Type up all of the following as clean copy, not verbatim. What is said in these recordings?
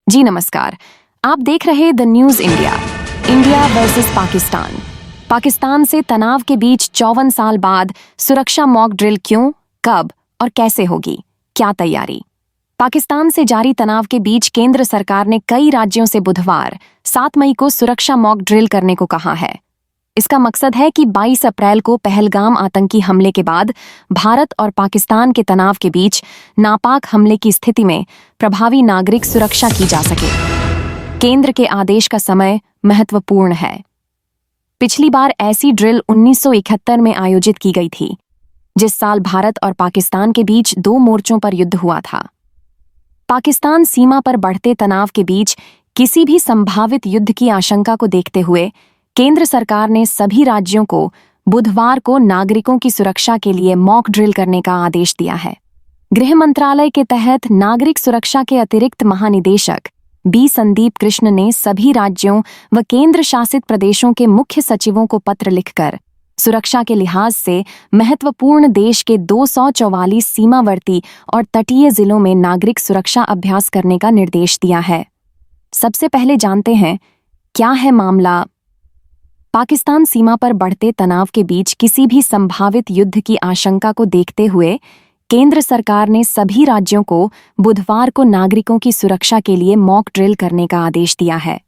जी नमस्कार। आप देख रहे the news India. India versus Pakistan. Pakistan से तनाव के बीच 54 साल बाद सुरक्षा मॉक ड्रिल क्यों, कब और कैसे होगी? क्या तैयारी? पाकिस्तान से जारी तनाव के बीच केंद्र सरकार ने कई राज्यों से बुधवार 7 मई को सुरक्षा मॉक ड्रिल करने को कहा है। इसका मकसद है कि 22 अप्रैल को पहलगाम आतंकी हमले के बाद भारत और पाकिस्तान के तनाव के बीच नापाक हमले की स्थिति में प्रभावी नागरिक सुरक्षा की जा सके। केंद्र के आदेश का समय महत्वपूर्ण है। पिछली बार ऐसी ड्रिल 1971 में आयोजित की गई थी, जिस साल भारत और पाकिस्तान के बीच 2 मोर्चों पर युद्ध हुआ था। पाकिस्तान सीमा पर बढ़ते तनाव के बीच किसी भी संभावित युद्ध की आशंका को देखते हुए केंद्र सरकार ने सभी राज्यों को बुधवार को नागरिकों की सुरक्षा के लिए मॉक ड्रिल करने का आदेश दिया है। गृह मंत्रालय के तहत नागरिक सुरक्षा के अतिरिक्त महानिदेशक बी संदीप कृष्ण ने सभी राज्यों व केंद्र शासित प्रदेशों के मुख्य सचिवों को पत्र लिखकर सुरक्षा के लिहाज से महत्वपूर्ण देश के 244 सीमावर्ती और तटीय जिलों में नागरिक सुरक्षा अभ्यास करने का निर्देश दिया है। सबसे पहले जानते हैं क्या है मामला। पाकिस्तान सीमा पर बढ़ते तनाव के बीच किसी भी संभावित युद्ध की आशंका को देखते हुए केंद्र सरकार ने सभी राज्यों को बुधवार को नागरिकों की सुरक्षा के लिए मॉक ड्रिल करने का आदेश दिया है।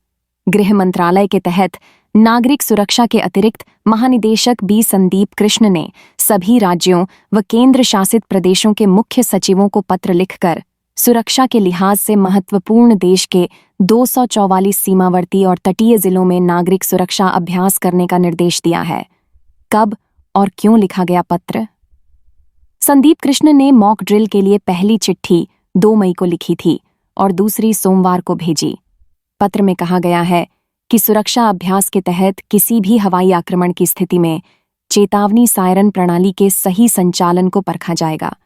गृह मंत्रालय के तहत नागरिक सुरक्षा के अतिरिक्त महानिदेशक बी संदीप कृष्ण ने सभी राज्यों व केंद्र शासित प्रदेशों के मुख्य सचिवों को पत्र लिखकर सुरक्षा के लिहाज से महत्वपूर्ण देश के 244 सीमावर्ती और तटीय जिलों में नागरिक सुरक्षा अभ्यास करने का निर्देश दिया है। कब और क्यों लिखा गया पत्र? संदीप कृष्ण ने मॉक ड्रिल के लिए पहली चिट्ठी 2 मई को लिखी थी और दूसरी सोमवार को भेजी। पत्र में कहा गया है कि सुरक्षा अभ्यास के तहत किसी भी हवाई आक्रमण की स्थिति में चेतावनी सायरन प्रणाली के सही संचालन को परखा जाएगा।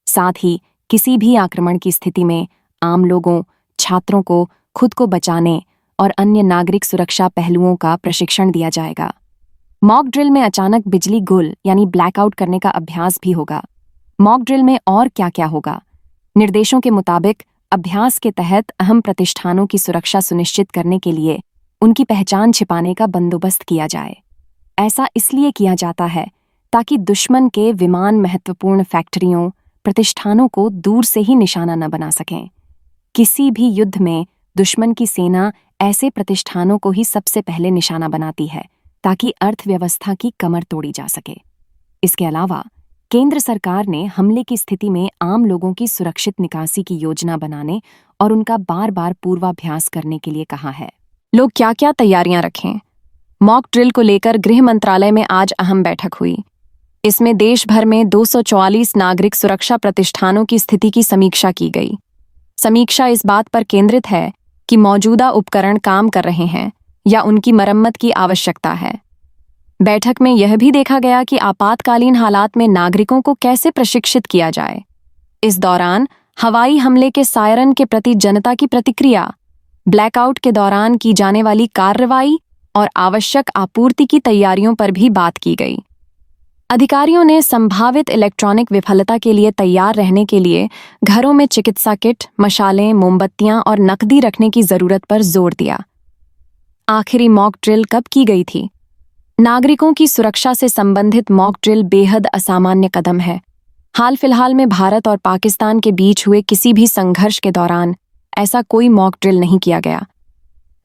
साथ ही किसी भी आक्रमण की स्थिति में आम लोगों, छात्रों को खुद को बचाने और अन्य नागरिक सुरक्षा पहलुओं का प्रशिक्षण दिया जाएगा। मॉक ड्रिल में अचानक बिजली गुल यानी ब्लैकआउट करने का अभ्यास भी होगा। मॉक ड्रिल में और क्या-क्या होगा? निर्देशों के मुताबिक अभ्यास के तहत अहम प्रतिष्ठानों की सुरक्षा सुनिश्चित करने के लिए उनकी पहचान छिपाने का बंदोबस्त किया जाए। ऐसा इसलिए किया जाता है ताकि दुश्मन के विमान महत्वपूर्ण फैक्ट्रियों, प्रतिष्ठानों को दूर से ही निशाना न बना सकें। किसी भी युद्ध में दुश्मन की सेना ऐसे प्रतिष्ठानों को ही सबसे पहले निशाना बनाती है ताकि अर्थव्यवस्था की कमर तोड़ी जा सके। इसके अलावा केंद्र सरकार ने हमले की स्थिति में आम लोगों की सुरक्षित निकासी की योजना बनाने और उनका बार-बार पूर्वाभ्यास करने के लिए कहा है। लोग क्या-क्या तैयारियां रखें? मॉक ड्रिल को लेकर गृह मंत्रालय में आज अहम बैठक हुई। इसमें देश भर में 244 नागरिक सुरक्षा प्रतिष्ठानों की स्थिति की समीक्षा की गई। समीक्षा इस बात पर केंद्रित है कि मौजूदा उपकरण काम कर रहे हैं या उनकी मरम्मत की आवश्यकता है। बैठक में यह भी देखा गया कि आपातकालीन हालात में नागरिकों को कैसे प्रशिक्षित किया जाए। इस दौरान हवाई हमले के सायरन के प्रति जनता की प्रतिक्रिया, ब्लैकआउट के दौरान की जाने वाली कार्रवाई और आवश्यक आपूर्ति की तैयारियों पर भी बात की गई। अधिकारियों ने संभावित इलेक्ट्रॉनिक विफलता के लिए तैयार रहने के लिए घरों में चिकित्सा किट, मशालें, मोमबत्तियां और नकदी रखने की जरूरत पर जोर दिया। आखिरी मॉक ड्रिल कब की गई थी? नागरिकों की सुरक्षा से संबंधित मॉक ड्रिल बेहद असामान्य कदम है। हाल फिलहाल में भारत और पाकिस्तान के बीच हुए किसी भी संघर्ष के दौरान ऐसा कोई मॉक ड्रिल नहीं किया गया।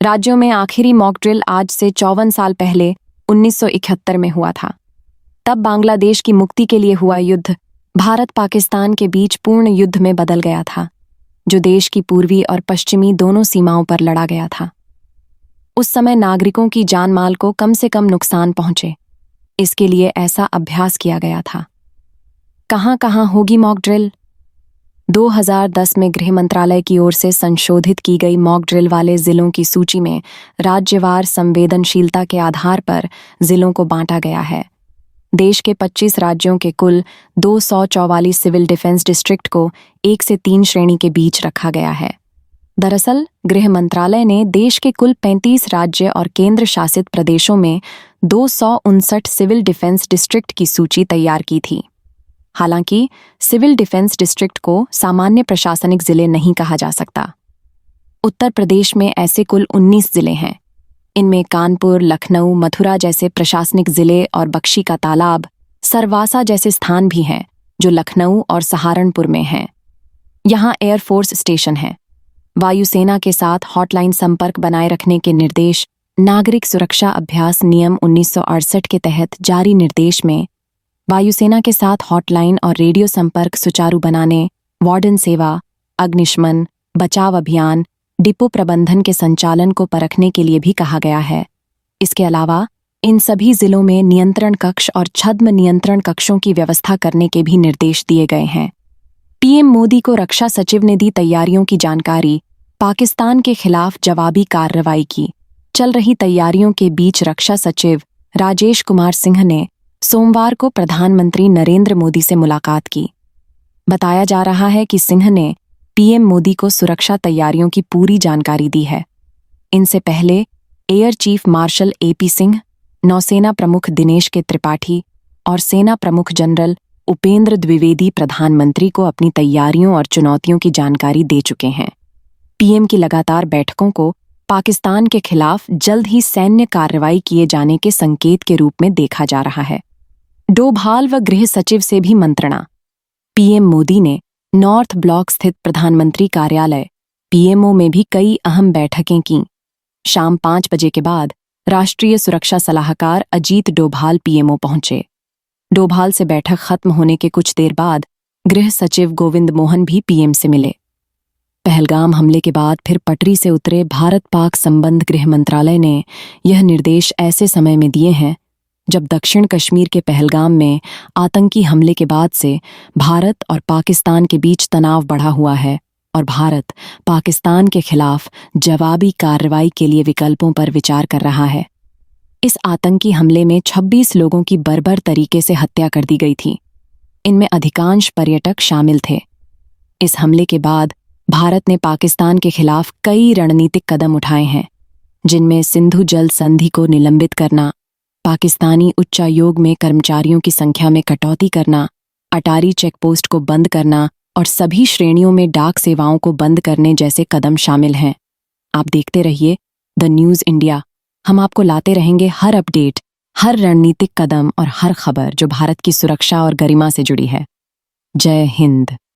राज्यों में आखिरी मॉक ड्रिल आज से 54 साल पहले 1971 में हुआ था। तब बांग्लादेश की मुक्ति के लिए हुआ युद्ध भारत पाकिस्तान के बीच पूर्ण युद्ध में बदल गया था, जो देश की पूर्वी और पश्चिमी दोनों सीमाओं पर लड़ा गया था। उस समय नागरिकों की जान माल को कम से कम नुकसान पहुंचे, इसके लिए ऐसा अभ्यास किया गया था। कहां-कहां होगी मॉक ड्रिल? 2010 में गृह मंत्रालय की ओर से संशोधित की गई मॉक ड्रिल वाले जिलों की सूची में राज्यवार संवेदनशीलता के आधार पर जिलों को बांटा गया है। देश के 25 राज्यों के कुल 244 सिविल डिफेंस डिस्ट्रिक्ट को 1 से 3 श्रेणी के बीच रखा गया है। दरअसल गृह मंत्रालय ने देश के कुल 35 राज्य और केंद्र शासित प्रदेशों में 259 सिविल डिफेंस डिस्ट्रिक्ट की सूची तैयार की थी। हालांकि सिविल डिफेंस डिस्ट्रिक्ट को सामान्य प्रशासनिक जिले नहीं कहा जा सकता। उत्तर प्रदेश में ऐसे कुल 19 जिले हैं। इनमें कानपुर, लखनऊ, मथुरा जैसे प्रशासनिक जिले और बख्शी का तालाब, सरवासा जैसे स्थान भी हैं जो लखनऊ और सहारनपुर में हैं। यहाँ एयरफोर्स स्टेशन है। वायुसेना के साथ हॉटलाइन संपर्क बनाए रखने के निर्देश नागरिक सुरक्षा अभ्यास नियम 1968 के तहत जारी निर्देश में वायुसेना के साथ हॉटलाइन और रेडियो संपर्क सुचारू बनाने, वार्डन सेवा, अग्निशमन, बचाव अभियान, डिपो प्रबंधन के संचालन को परखने के लिए भी कहा गया है। इसके अलावा इन सभी जिलों में नियंत्रण कक्ष और छद्म नियंत्रण कक्षों की व्यवस्था करने के भी निर्देश दिए गए हैं। पीएम मोदी को रक्षा सचिव ने दी तैयारियों की जानकारी, पाकिस्तान के खिलाफ जवाबी कार्रवाई की। चल रही तैयारियों के बीच रक्षा सचिव राजेश कुमार सिंह ने सोमवार को प्रधानमंत्री नरेंद्र मोदी से मुलाकात की। बताया जा रहा है कि सिंह ने पीएम मोदी को सुरक्षा तैयारियों की पूरी जानकारी दी है। इनसे पहले air chief marshal AP Singh, नौसेना प्रमुख दिनेश के त्रिपाठी और सेना प्रमुख जनरल उपेंद्र द्विवेदी प्रधानमंत्री को अपनी तैयारियों और चुनौतियों की जानकारी दे चुके हैं। पीएम की लगातार बैठकों को पाकिस्तान के खिलाफ जल्द ही सैन्य कार्रवाई किए जाने के संकेत के रूप में देखा जा रहा है। डोभाल व गृह सचिव से भी मंत्रणा। पीएम मोदी ने नॉर्थ ब्लॉक स्थित प्रधानमंत्री कार्यालय पीएमओ में भी कई अहम बैठकें कीं। शाम 5 बजे के बाद राष्ट्रीय सुरक्षा सलाहकार अजीत डोभाल पीएमओ पहुंचे। डोभाल से बैठक खत्म होने के कुछ देर बाद गृह सचिव गोविंद मोहन भी पीएम से मिले। पहलगाम हमले के बाद फिर पटरी से उतरे भारत पाक संबंध गृह मंत्रालय ने यह निर्देश ऐसे समय में दिए हैं जब दक्षिण कश्मीर के पहलगाम में आतंकी हमले के बाद से भारत और पाकिस्तान के बीच तनाव बढ़ा हुआ है और भारत पाकिस्तान के खिलाफ जवाबी कार्रवाई के लिए विकल्पों पर विचार कर रहा है। इस आतंकी हमले में 26 लोगों की बर्बर तरीके से हत्या कर दी गई थी। इनमें अधिकांश पर्यटक शामिल थे। इस हमले के बाद भारत ने पाकिस्तान के खिलाफ कई रणनीतिक कदम उठाए हैं, जिनमें सिंधु जल संधि को निलंबित करना, पाकिस्तानी उच्चायोग में कर्मचारियों की संख्या में कटौती करना, अटारी चेकपोस्ट को बंद करना और सभी श्रेणियों में डाक सेवाओं को बंद करने जैसे कदम शामिल हैं। आप देखते रहिए द न्यूज़ इंडिया। हम आपको लाते रहेंगे हर अपडेट, हर रणनीतिक कदम और हर खबर जो भारत की सुरक्षा और गरिमा से जुड़ी है। जय हिंद।